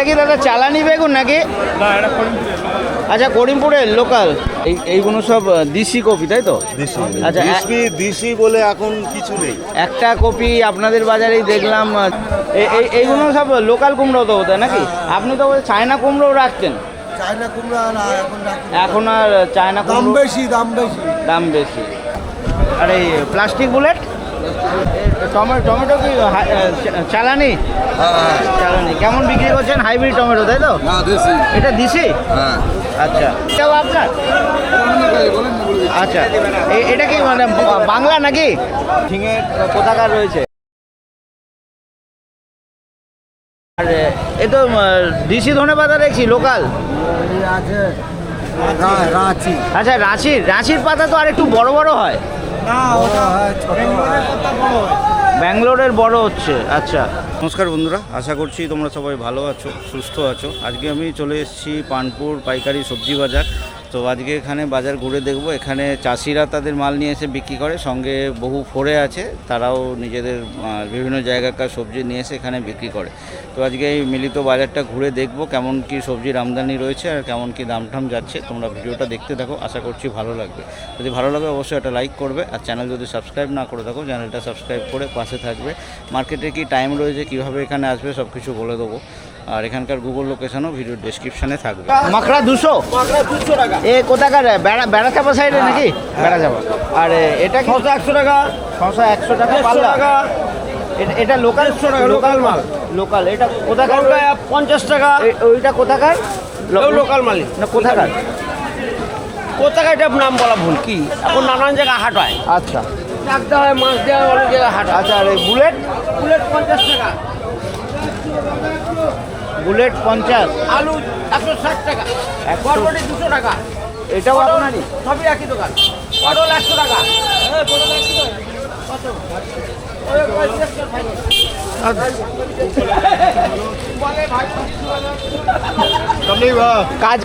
কি দাদা চালানি বেগুন নাকি? আচ্ছা, করিমপুরের লোকাল। এইগুলো সব দেশি কপি, তাই তো? আচ্ছা, দেশি বলে এখন কিছু নেই। একটা কপি আপনাদের বাজারেই দেখলাম। এইগুলো সব লোকাল কুমড়ো তো বোধ হয় নাকি? আপনি তো চায়না কুমড়োও রাখতেন। চায়না কুমড়া না, এখন আর চায়না দাম কুমড়ো বেশি। দাম বেশি। আর এই প্লাস্টিক বুলেট টমেটো কি চালানি? চালানি কেমন বিক্রি করছেন? হাইব্রিড টমেটো, তাই তো? এটা দিছি। আচ্ছা, এটাও আপনার? আচ্ছা, এটা কি মানে বাংলা নাকি? ঝিঙে কোথাকার রয়েছে? আর এ তো দিশি ধনেপাতা দেখছি লোকাল। আচ্ছা, রাঁচির পাতা তো আর একটু বড় বড় হয়। ব্যাঙ্গালোরের বড় হচ্ছে। আচ্ছা, নমস্কার বন্ধুরা, আশা করছি তোমরা সবাই ভালো আছো, সুস্থ আছো। আজকে আমি চলে এসেছি পানপুর পাইকারি সবজি বাজার। তো আজকে এখানে বাজার ঘুরে দেখব। এখানে চাষিরা তাদের মাল নিয়ে এসে বিক্রি করে, সঙ্গে বহু ফোরে আছে, তারাও নিজেদের বিভিন্ন জায়গাকার সবজি নিয়ে এসে এখানে বিক্রি করে। তো আজকে এই মিলিত বাজারটা ঘুরে দেখব কেমন কি সবজির আমদানি রয়েছে আর কেমন কি দাম টাম যাচ্ছে। তোমরা ভিডিওটা দেখতে থাকো, আশা করছি ভালো লাগবে। যদি ভালো লাগে অবশ্যই একটা লাইক করবে, আর চ্যানেল যদি সাবস্ক্রাইব না করে থাকো চ্যানেলটা সাবস্ক্রাইব করে পাশে থাকবে। মার্কেটে কি টাইম রয়েছে, কীভাবে এখানে আসবে সব কিছু বলে দেবো। আর এখানকার গুগল লোকেশনও ভিডিওর ডেসক্রিপশনে থাকবে। মাকড়া 200 টাকা। এ কোথাকার? বেড়া চাপা সাইডে নাকি? বেড়া চাপা। আর এটা কি? 100 টাকা। 100 টাকা পাল্লা। এটা লোকাল মাল। লোকাল। এটা কোথাকার? 50 টাকা। ওইটা কোথাকার? লোকাল মাল না, কোথাকার? এটা নাম বলা ভুল। কি এখন নানান জায়গায় হাট হয়। আচ্ছা, চাকদা হয়, মাছ দেওয়া অনেক জায়গায় হাট। আচ্ছা। আর এই বুলেট 50 টাকা। বুলেট 50। আলু 160 টাকা। বরবটি 200 টাকা। এটাও আপনারই? সবই একই দোকান। পটল 100 টাকা। কত?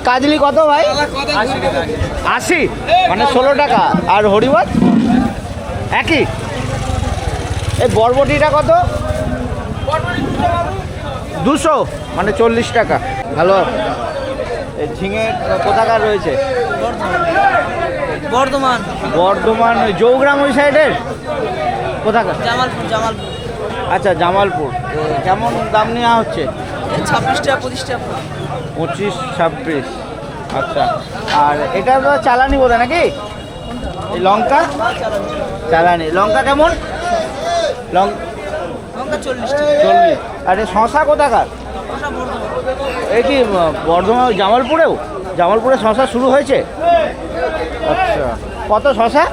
কাজলি কত ভাই? 80 মানে 16 টাকা। আর হরিবাদ একই। এই বরবটিটা কত? 200 মানে 40 টাকা। ভালো। এই ঝিঙে কোথাকার রয়েছে? বর্ধমান ওই জৌগ্রাম ওই সাইডের? কোথাকার? জামালপুর। আচ্ছা, জামালপুর। কেমন দাম নেওয়া হচ্ছে? 26 টাকা 25 টাকা। 25 26। আচ্ছা। আর এটা তো চালানি বোধ হয় নাকি? এই লঙ্কা চালানি। লঙ্কা কেমন? লঙ্কা 40 টাকা। 40। আর এই শশা কোথাকার? এই কি বর্ধমান জামালপুরে শশা শুরু হয়েছে? আচ্ছা, কত শশা?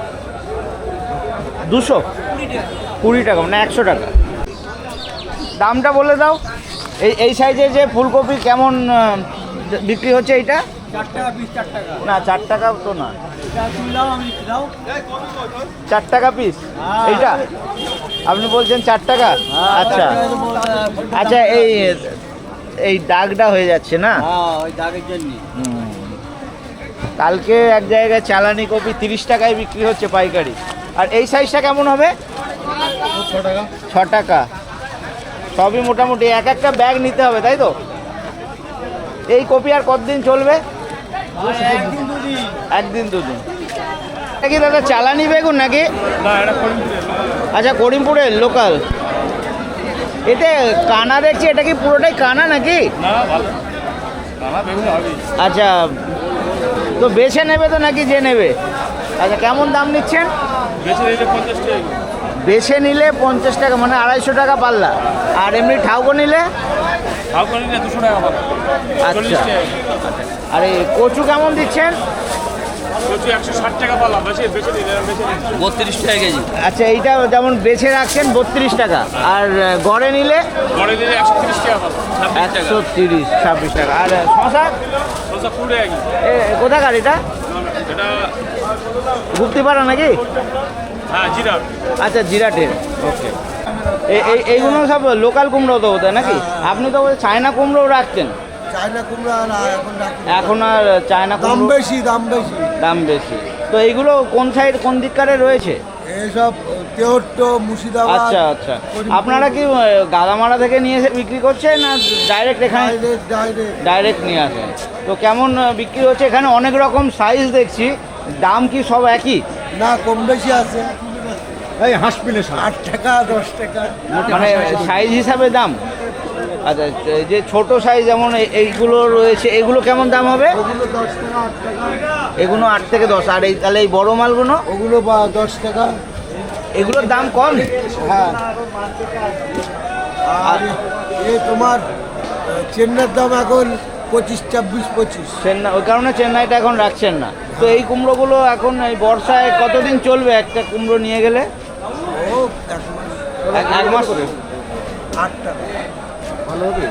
220 টাকা মানে 100 টাকা। দামটা বলে দাও। এই সাইজের যে ফুলকপি কেমন বিক্রি হচ্ছে? এইটা 4 টাকা পিস। 4 টাকা না, 4 টাকা তো না। 4 টাকা পিস। এইটা আপনি বলছেন 4 টাকা? আচ্ছা আচ্ছা। এই দাগটা হয়ে যাচ্ছে না? ওই দাগের জন্য। কালকে এক জায়গায় চালানি কপি 30 টাকায় বিক্রি হচ্ছে পাইকারি। আর এই সাইজটা কেমন হবে? 6 টাকা। 6 টাকা। সবই মোটামুটি একটা ব্যাগ নিতে হবে, তাই তো? এই কপি আর কতদিন চলবে? একদিন দুদিন। এটা কি দাদা চালানি বেগুন নাকি? আচ্ছা, করিমপুরের লোকাল। এতে কানা দেখছি, এটা কি পুরোটাই কানা নাকি? আচ্ছা, তো বেছে নেবে তো নাকি যে নেবে? আচ্ছা, কেমন দাম নিচ্ছেন? বেছে নিলে 50 টাকা মানে 250 টাকা পাল্লা। আর এমনি ঠাউকো নিলে? 200 টাকা পাল্লা। আচ্ছা। আর এই কচু কেমন দিচ্ছেন? 160 টাকা পাল্লা। 32 টাকা কেজি। আচ্ছা, এইটা যেমন বেছে রাখছেন 32 টাকা। আর গড়ে নিলে? 130 টাকা পাল্লা। 130 26 টাকা। আর শশা? কোথাকার এটা? গুপ্তিপাড়া নাকি? জিরাট। আচ্ছা, জিরাটের। ওকে। এইগুলো সব লোকাল কুমড়ো তো বোধ হয় নাকি? আপনি তো চায়না কুমড়োও রাখতেন। চায়না কুমড়া না, এখন আর চায়না দাম কুমড়ো বেশি। দাম বেশি। তো এইগুলো কোন দিককারে রয়েছে? এইসব তেহট্ট মুর্শিদাবাদ আচ্ছা আচ্ছা আপনারা কি গাদামারা থেকে নিয়ে এসে বিক্রি করছেন না ডাইরেক্ট এখানে ডাইরেক্ট ডাইরেক্ট নিয়ে আসেন? তো কেমন বিক্রি হচ্ছে? এখানে অনেক রকম সাইজ দেখছি, দাম কি সব একই? না, কম বেশি আছে। এই হাসপিলে 8 টাকা 10 টাকা মানে সাইজ হিসাবে দাম? আচ্ছা, এই যে ছোট সাইজ যেমন এইগুলো রয়েছে, এগুলো কেমন দাম হবে? ওগুলো 10 টাকা 8 টাকা। এগুলো 8 থেকে 10। আর এই তাহলে এই বড় মালগুলো? ওগুলো 10 টাকা। এগুলোর দাম কম? হ্যাঁ। আর এই তোমার চেন্নাইয়ের দাম এখন 25 চেন্নাই, ওই কারণে চেন্নাইটা এখন রাখছেন না। তো এই কুমড়োগুলো এখন এই বর্ষায় কতদিন চলবে একটা কুমড়ো নিয়ে গেলে? ও এক মাস। 8 টাকা ভালো হবে।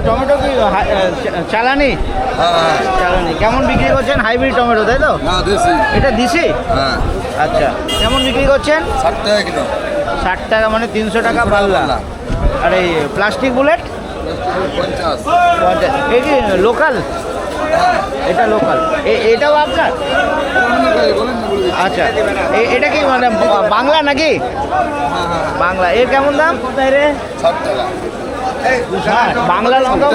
টমেটো কি চালানি? চালানি। কেমন বিক্রি করছেন? হাইব্রিড টমেটো তাই তো? না, দেশি। এটা দিছি? হ্যাঁ। আচ্ছা, কেমন বিক্রি করছেন? 60 টাকা কিলো। 60 টাকা, মানে 300 টাকা পাল্লা। আর এই প্লাস্টিক বুলেট 50। এই কি লোকাল? এটা লোকাল। এটাও আপনার? আচ্ছা, এটা কি মানে বাংলা নাকি? বাংলা। এর কেমন দাম? 60 টাকা। হ্যাঁ, বাংলা লঙ্কা।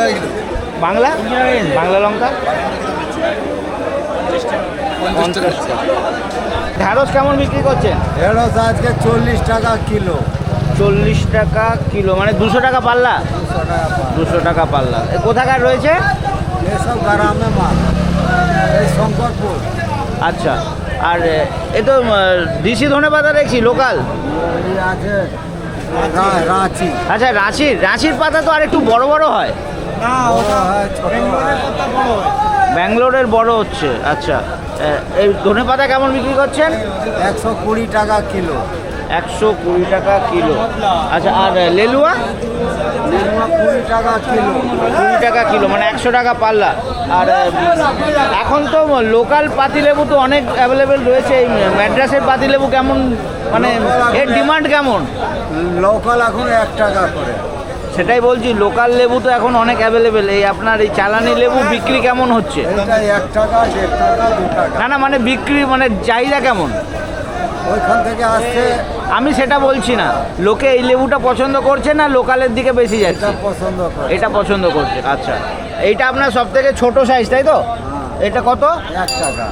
বাংলা বাংলা লঙ্কা 50 টাকা। ঢ্যাঁড়স কেমন বিক্রি করছেন? ঢেঁড়স আজকে 40 টাকা কিলো। 40 টাকা কিলো, মানে 200 টাকা পাল্লা? 200 টাকা পাল্লা। কোথাকার রয়েছে? এসব গ্রামে মাল, এই শঙ্করপুর। আচ্ছা, আর এ তো দিশি ধনে পাতা দেখছি লোকাল। এই আছে রাঁচি। আচ্ছা, রাঁচির পাতা তো আর একটু বড় বড় হয়। না, ওটা হয় ছোট। ব্যাঙ্গালোরের বড় হচ্ছে। আচ্ছা, এই ধনে পাতা কেমন বিক্রি করছেন? 120 টাকা কিলো। 120 টাকা কিলো। আচ্ছা, আর লেলুয়া? 20 টাকা কিলো। 20 টাকা কিলো, মানে 100 টাকা পাল্লা। আর এখন তো লোকাল পাতিলেবু তো অনেক অ্যাভেলেবেল রয়েছে। এই ম্যাড্রাসের পাতিলেবু কেমন, মানে এর ডিমান্ড কেমন? লোকাল এখন 1 টাকা করে। সেটাই বলছি, লোকাল লেবু তো এখন অনেক অ্যাভেলেবেল। এই আপনার এই চালানি লেবু বিক্রি কেমন হচ্ছে? এটা 1 টাকা 1.5 টাকা 2 টাকা। না না, মানে বিক্রি মানে চাহিদা কেমন? ওইখান থেকে আসছে। আমি সেটা বলছি না, লোকে এই লেবুটা পছন্দ করছে না লোকালের দিকে বেশি যাচ্ছে? এটা পছন্দ করে। এটা পছন্দ করছে। আচ্ছা, এইটা আপনার সব থেকে ছোট সাইজ তাই তো? এটা কত? 1 টাকা।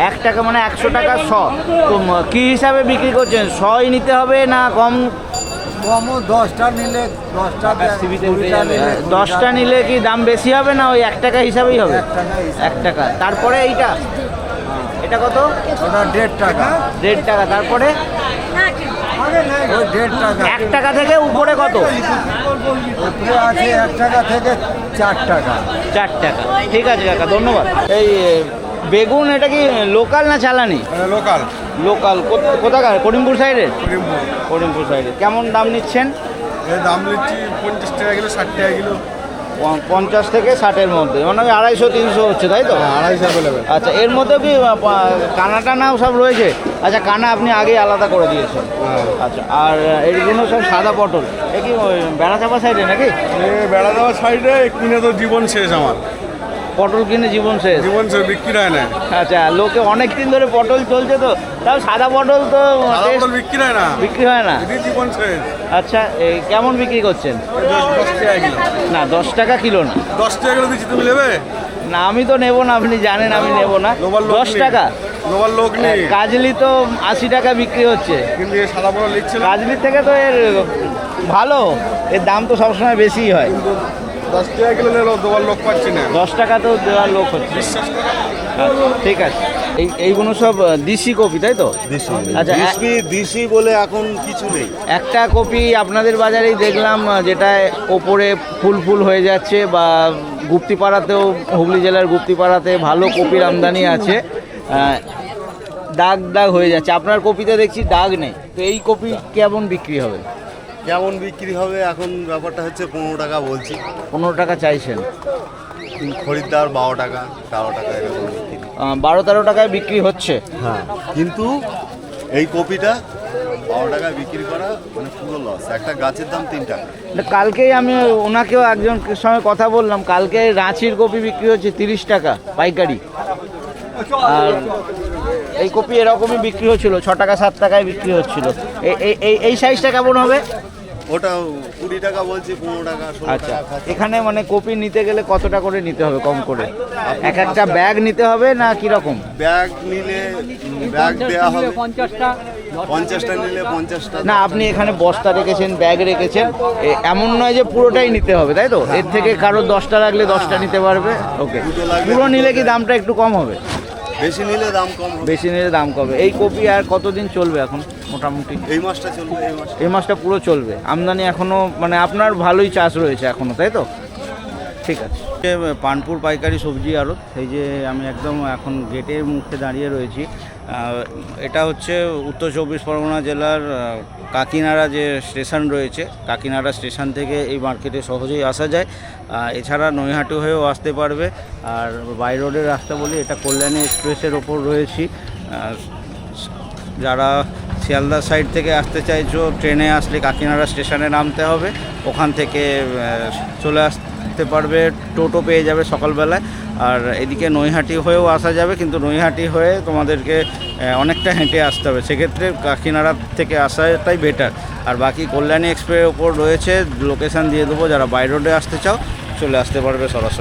1 টাকা, মানে 100 টাকা 100। তো কী হিসাবে বিক্রি করছেন? 100ই নিতে হবে না কম? কমও 10টা নিলে 10টা 10টা নিলে কি দাম বেশি হবে না ওই 1 টাকা হিসাবেই হবে? 1 টাকা হিসাবে। 1 টাকা। তারপরে এইটা, এটা কত? ওটা 1.5 টাকা। 1.5 টাকা। তারপরে ওই 1.5 টাকা। 1 টাকা থেকে উপরে কত? উপরে আছে 1 টাকা থেকে 4 টাকা। 4 টাকা। ঠিক আছে কাকা, ধন্যবাদ। এই বেগুন এটা কি লোকাল না চালানি? লোকাল। লোকাল। কোথাকার? করিমপুর সাইডের? করিমপুর সাইডে। কেমন দাম নিচ্ছেন? এর দাম নিচ্ছি 50 টাকা কিলো, 60 টাকা কিলো। 50 থেকে 60-এর মধ্যে, মানে ওই 250-300 হচ্ছে তাই তো? 250 অ্যাভেলেবেল। আচ্ছা, এর মধ্যে কি কানা টানাও সব রয়েছে? আচ্ছা, কানা আপনি আগেই আলাদা করে দিয়েছেন। আচ্ছা, আর এইগুলো সব সাদা পটল। এ কি ওই বেড়াচাপা সাইডে নাকি? বেড়া দেওয়ার সাইডে কিনে তো জীবন শেষ আমার। পটল কিনে জীবন শেষ? জীবন শেষ, বিক্রি হয় না। আচ্ছা, লোকে অনেক দিন ধরে পটল চলছে, তো তাও সাদা পটল তো বিক্রি হয় না। বিক্রি হয় না? জীবন শেষ। আচ্ছা, এই কেমন বিক্রি করছেন? 10 টাকা কিলো। না, 10 টাকা কিলো না। 10 টাকা কিলো দিচ্ছি, তুমি নেবে? না, আমি তো নেবো না, আপনি জানেন আমি নেবো না। 10 টাকা। লোবার লোক নেই। কাজলি তো 80 টাকা বিক্রি হচ্ছে। কিন্তু এ সাদা বড় লিখছে না। কাজলির থেকে তো এর ভালো, এর দাম তো সবসময় বেশিই হয়। 10 টাকা কিলো নিলো, লোবার লোক পাচ্ছি না। 10 টাকা তো দেওয়ার লোক হচ্ছে। বিশ্বাস করো। আচ্ছা, ঠিক আছে। এইগুলো সব দিশি কপি তাই তো? আচ্ছা, দিশি বলে এখন কিছু নেই। একটা কপি আপনাদের বাজারেই দেখলাম যেটা ওপরে ফুল ফুল হয়ে যাচ্ছে, বা গুপ্তিপাড়াতেও, হুগলি জেলার গুপ্তিপাড়াতে ভালো কপির আমদানি আছে, দাগ দাগ হয়ে যাচ্ছে। আপনার কপিতে দেখছি দাগ নেই, তো এই কপি কেমন বিক্রি হবে? কেমন বিক্রি হবে এখন ব্যাপারটা হচ্ছে 15 টাকা বলছি। 15 টাকা চাইছেন? খরিদ্দার 12 টাকা 13 টাকা এরকম বিক্রি। 12-13 টাকায় বিক্রি হচ্ছে। হ্যাঁ, কিন্তু এই কপিটা 12 টাকা বিক্রি করা মানে পুরো লস। একটা গাছের দাম 3 টাকা। কালকেই আমি ওনাকেও একজনের সঙ্গে কথা বললাম, কালকে রাঁচির কপি বিক্রি হচ্ছে 30 টাকা পাইকারি। আর এই কপি এরকমই বিক্রি হচ্ছিল, 6 টাকা 7 টাকায় বিক্রি হচ্ছিল। এই সাইজটা কেমন হবে? ওটাও 20 টাকা বলছি, 15 টাকা 16 আচ্ছা, টাকা খাচ্ছে। এখানে মানে কপি নিতে গেলে কতটা করে নিতে হবে কম করে? এক একটা ব্যাগ নিতে হবে না কিরকম? ব্যাগ নিলে ব্যাগ দেওয়া হবে 50টা নিলে 50টা। না, আপনি এখানে বস্তা রেখেছেন, ব্যাগ রেখেছেন, এমন নয় যে পুরোটাই নিতে হবে, তাই তো? এর থেকে কারো 10টা লাগলে 10টা নিতে পারবে। ওকে, দুটো লাগলে পুরো নিলে কি দামটা একটু কম হবে? বেশি নিলে দাম কম হবে। বেশি নিলে দাম কমবে। এই কপি আর কতদিন চলবে এখন মোটামুটি? এই মাসটা চলবে, এই মাস। এই মাসটা পুরো চলবে। আমদানি এখনো মানে আপনার ভালোই চাষ রয়েছে এখনো, তাই তো? ঠিক আছে। পানপুর পাইকারি সবজি আড়ত, এই যে আমি একদম এখন গেটের মুখে দাঁড়িয়ে রয়েছি। এটা হচ্ছে উত্তর 24 পরগনা জেলার কাকিনাড়া যে স্টেশন রয়েছে, কাকিনাড়া স্টেশন থেকে এই মার্কেটে সহজেই আসা যায়। এছাড়া নৈহাটি হয়েও আসতে পারবে। আর বাই রোডের রাস্তা বলি, এটা কল্যাণী এক্সপ্রেসের ওপর রয়েছি। যারা শিয়ালদা সাইড থেকে আসতে চাইছো, ট্রেনে আসলে কাকিনাড়া স্টেশনে নামতে হবে, ওখান থেকে চলে আসতে পারবে, টোটো পেয়ে যাবে সকালবেলায়। আর এদিকে নৈহাটি হয়েও আসা যাবে, কিন্তু নৈহাটি হয়ে তোমাদেরকে অনেকটা হেঁটে আসতে হবে, সেক্ষেত্রে কাকিনাড়া থেকে আসাটাই বেটার। আর বাকি কল্যাণী এক্সপ্রেসের ওপর রয়েছে, লোকেশান দিয়ে দেবো, যারা বাই রোডে আসতে চাও চলে আসতে পারবে সরাসরি।